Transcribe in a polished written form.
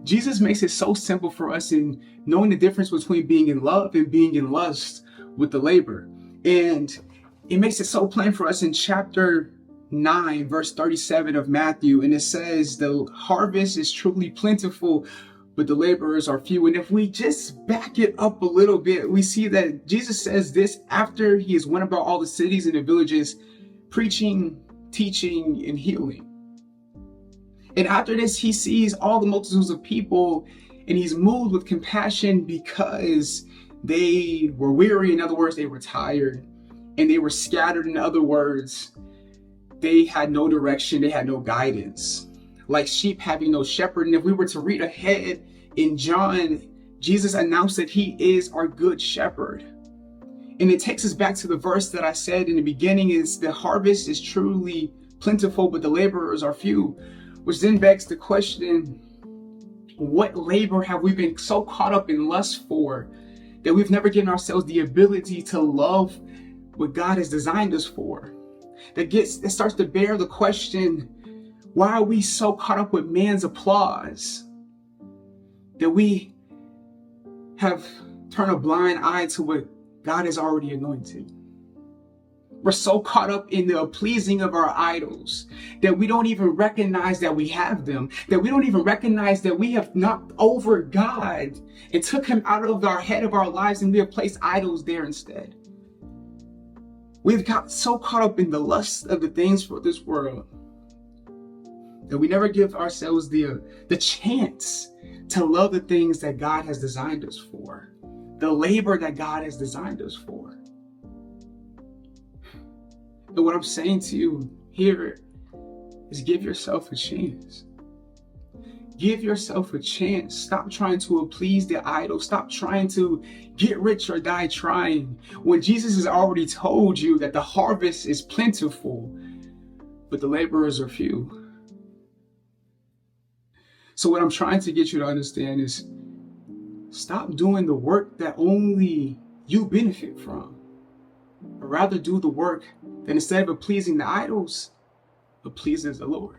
Jesus makes it so simple for us in knowing the difference between being in love and being in lust with the labor. And it makes it so plain for us in chapter 9, verse 37 of Matthew. And it says, the harvest is truly plentiful, but the laborers are few. And if we just back it up a little bit, we see that Jesus says this after he has went about all the cities and the villages, preaching, teaching, and healing. And after this, he sees all the multitudes of people, and he's moved with compassion because they were weary. In other words, they were tired, and they were scattered. In other words, they had no direction, they had no guidance, like sheep having no shepherd. And if we were to read ahead in John, Jesus announced that he is our good shepherd. And it takes us back to the verse that I said in the beginning, is the harvest is truly plentiful, but the laborers are few, which then begs the question, what labor have we been so caught up in lust for that we've never given ourselves the ability to love what God has designed us for? That starts to bear the question, why are we so caught up with man's applause that we have turned a blind eye to what God has already anointed? We're so caught up in the pleasing of our idols that we don't even recognize that we have them, that we don't even recognize that we have knocked over God and took him out of our head of our lives, and we have placed idols there instead. We've got so caught up in the lust of the things for this world that we never give ourselves the chance to love the things that God has designed us for, the labor that God has designed us for. And what I'm saying to you here is give yourself a chance. Give yourself a chance. Stop trying to please the idol. Stop trying to get rich or die trying, when Jesus has already told you that the harvest is plentiful, but the laborers are few. So what I'm trying to get you to understand is, stop doing the work that only you benefit from, but rather do the work that, instead of pleasing the idols, it pleases the Lord.